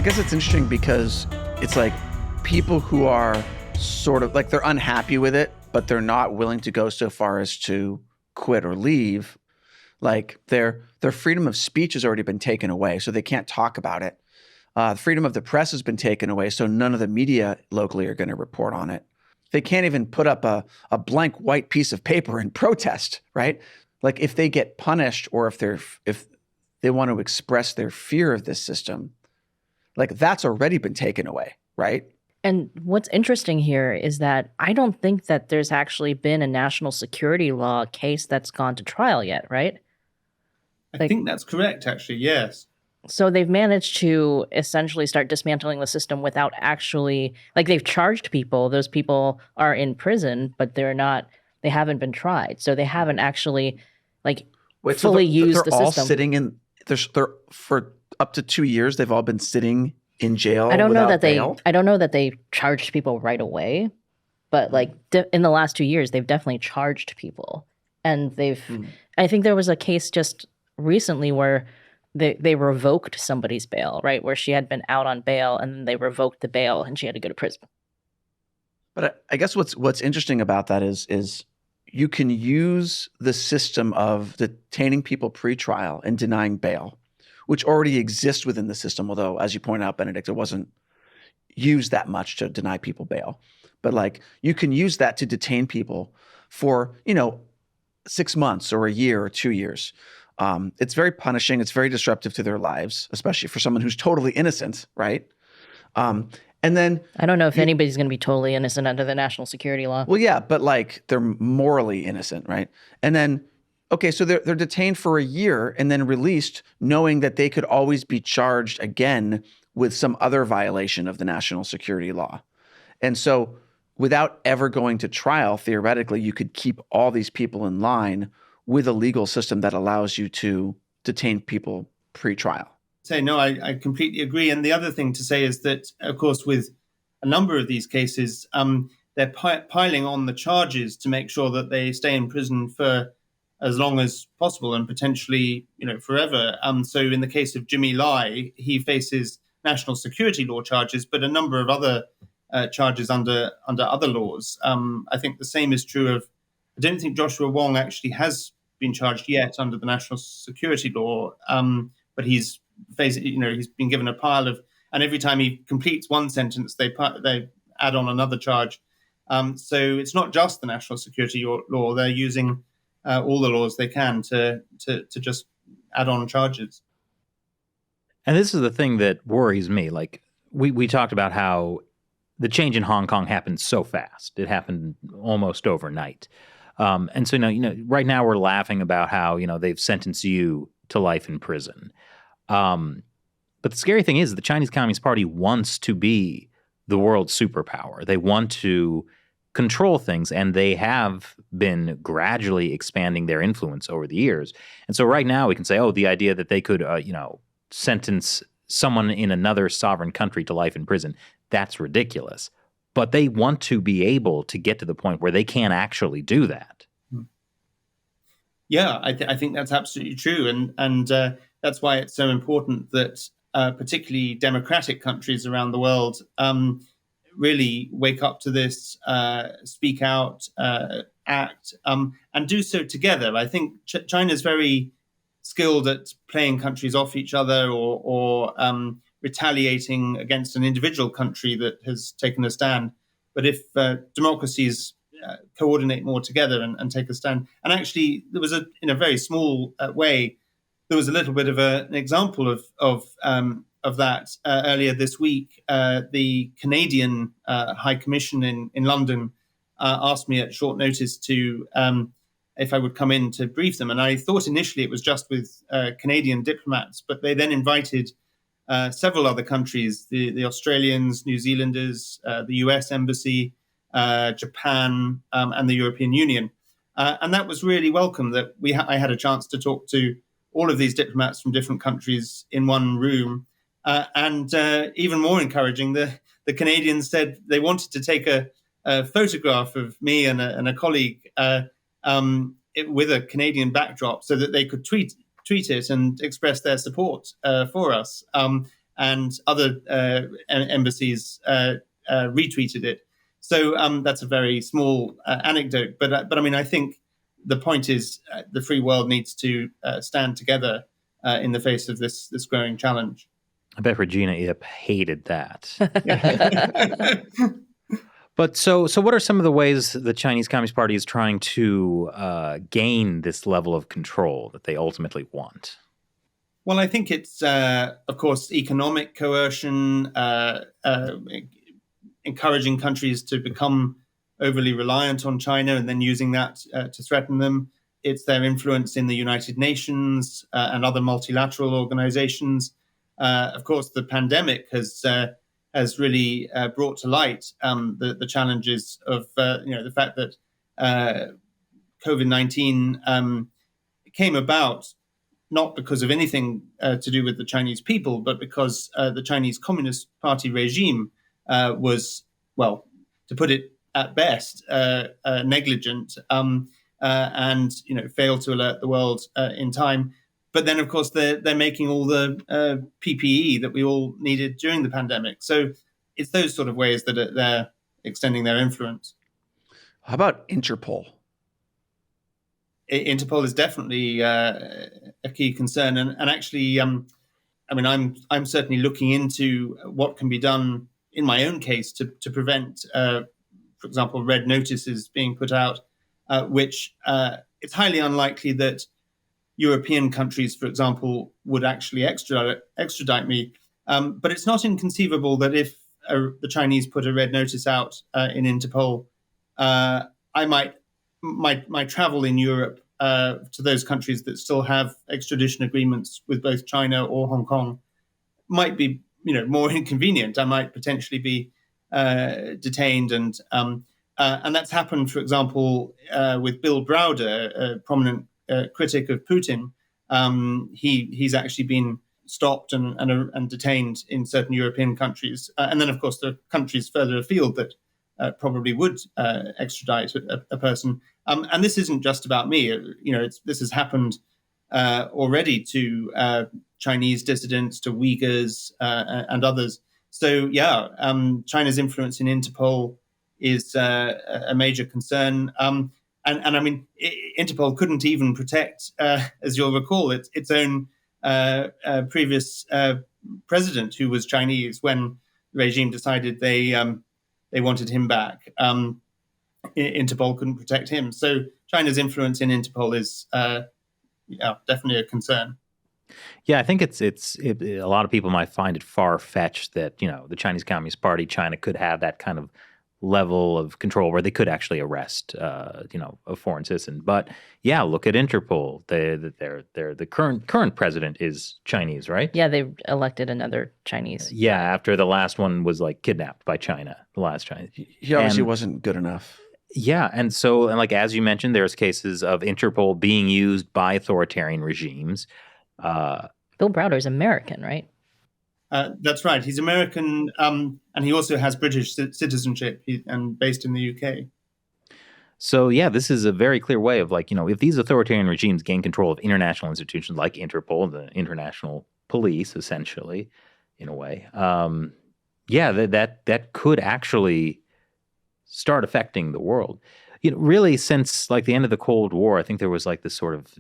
guess it's interesting because it's like people who are sort of like they're unhappy with it, but they're not willing to go so far as to quit or leave. Like their freedom of speech has already been taken away, so they can't talk about it. Freedom of the press has been taken away, so none of the media locally are going to report on it. They can't even put up a blank white piece of paper and protest, right? Like if they get punished or if they want to express their fear of this system, like that's already been taken away, right? And what's interesting here is that I don't think that there's actually been a national security law case that's gone to trial yet, right? I think that's correct, actually, yes. So they've managed to essentially start dismantling the system without actually, like they've charged people. Those people are in prison, but they haven't been tried. So they haven't actually fully used the system. They're all sitting in, they're for up to 2 years, they've all been sitting in jail I don't know that they charged people right away, but in the last 2 years, they've definitely charged people. And I think there was a case just recently where they revoked somebody's bail, right? Where she had been out on bail and then they revoked the bail and she had to go to prison. But I guess what's interesting about that is you can use the system of detaining people pre-trial and denying bail, which already exists within the system, although, as you point out, Benedict, it wasn't used that much to deny people bail. But you can use that to detain people for, 6 months or a year or 2 years. It's very punishing. It's very disruptive to their lives, especially for someone who's totally innocent, right? And then I don't know if anybody's going to be totally innocent under the national security law. Well, yeah, but they're morally innocent, right? And then, okay, so they're detained for a year and then released, knowing that they could always be charged again with some other violation of the national security law. And so without ever going to trial, theoretically, you could keep all these people in line with a legal system that allows you to detain people pre-trial. No, I completely agree. And the other thing to say is that, of course, with a number of these cases, they're piling on the charges to make sure that they stay in prison for as long as possible and potentially, forever. So in the case of Jimmy Lai, he faces national security law charges, but a number of other charges under other laws. I think the same is true of, I don't think Joshua Wong actually has been charged yet under the national security law, but he's been given a pile of, and every time he completes one sentence, they add on another charge. So it's not just the national security law; they're using all the laws they can to just add on charges. And this is the thing that worries me. We talked about how the change in Hong Kong happened so fast; it happened almost overnight. And so right now we're laughing about how they've sentenced you to life in prison. But the scary thing is the Chinese Communist Party wants to be the world superpower. They want to control things, and they have been gradually expanding their influence over the years. And so right now we can say, the idea that they could, sentence someone in another sovereign country to life in prison, that's ridiculous. But they want to be able to get to the point where they can actually do that. Yeah, I think that's absolutely true. And that's why it's so important that particularly democratic countries around the world really wake up to this, speak out, act, and do so together. I think China's very skilled at playing countries off each other or retaliating against an individual country that has taken a stand. But if democracies coordinate more together and take a stand, and actually there was in a very small way, there was a little bit of an example of that earlier this week. The Canadian High Commission in London asked me at short notice to if I would come in to brief them, and I thought initially it was just with Canadian diplomats, but they then invited several other countries: the Australians, New Zealanders, the US Embassy, Japan, and the European Union, and that was really welcome. That I had a chance to talk to all of these diplomats from different countries in one room. And even more encouraging, the Canadians said they wanted to take a photograph of me and a colleague with a Canadian backdrop so that they could tweet it and express their support for us. and other embassies retweeted it. So that's a very small anecdote, but I mean, I think the point is the free world needs to stand together in the face of this growing challenge. I bet Regina Ip hated that. But so what are some of the ways the Chinese Communist Party is trying to gain this level of control that they ultimately want? Well, I think it's, of course, economic coercion, encouraging countries to become overly reliant on China and then using that to threaten them. It's their influence in the United Nations and other multilateral organizations. Of course, the pandemic has really brought to light the challenges of the fact that COVID-19 came about not because of anything to do with the Chinese people, but because the Chinese Communist Party regime was, well, to put it at best, negligent and failed to alert the world in time. But then, of course, they're making all the PPE that we all needed during the pandemic. So it's those sort of ways that they're extending their influence. How about Interpol? Interpol is definitely a key concern, and actually, I mean, I'm certainly looking into what can be done in my own case to prevent, for example, red notices being put out, which it's highly unlikely that European countries, for example, would actually extradite me. But it's not inconceivable that if the Chinese put a red notice out in Interpol, my travel in Europe to those countries that still have extradition agreements with both China or Hong Kong might be, more inconvenient. I might potentially be detained, and that's happened, for example, with Bill Browder, a prominent critic of Putin. He's actually been stopped and detained in certain European countries, and then, of course, there are countries further afield that probably would extradite a person. And this isn't just about me. This has happened already to Chinese dissidents, to Uyghurs, and others. So, yeah, China's influence in Interpol is a major concern. And I mean, Interpol couldn't even protect, as you'll recall, its own previous president, who was Chinese, when the regime decided they wanted him back. Interpol couldn't protect him. So China's influence in Interpol is definitely a concern. Yeah, I think a lot of people might find it far-fetched that, the Chinese Communist Party, China could have that kind of level of control where they could actually arrest, a foreign citizen. But yeah, look at Interpol. The current president is Chinese, right? Yeah, they elected another Chinese. Yeah, after the last one was kidnapped by China, the last Chinese. He obviously wasn't good enough. Yeah, and as you mentioned, there's cases of Interpol being used by authoritarian regimes. Bill Browder is American, right? That's right. He's American, and he also has British citizenship and based in the UK. So, yeah, this is a very clear way of if these authoritarian regimes gain control of international institutions like Interpol, the international police, essentially, in a way, that could actually start affecting the world. Really, since the end of the Cold War, I think there was this sort of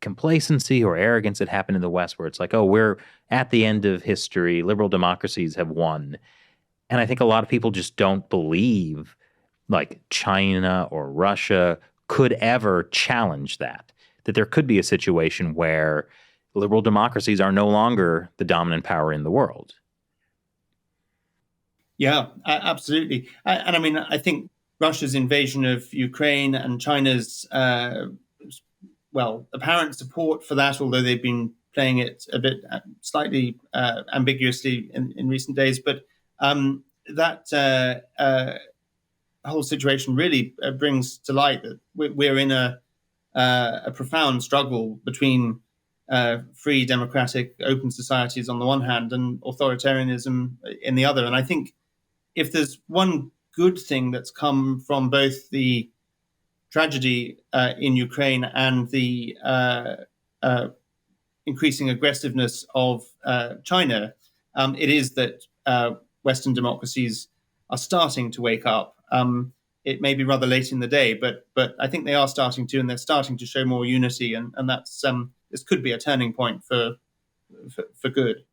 complacency or arrogance that happened in the West, where it's we're at the end of history, liberal democracies have won. And I think a lot of people just don't believe China or Russia could ever challenge that there could be a situation where liberal democracies are no longer the dominant power in the world. Yeah, absolutely. And I mean, I think Russia's invasion of Ukraine and China's apparent support for that, although they've been playing it a bit slightly ambiguously in recent days. But that whole situation really brings to light that we're in a profound struggle between free, democratic, open societies on the one hand and authoritarianism in the other. And I think if there's one good thing that's come from both the tragedy in Ukraine and the increasing aggressiveness of China, it is that Western democracies are starting to wake up. It may be rather late in the day, but I think they are starting to, and they're starting to show more unity, and that's this could be a turning point for good.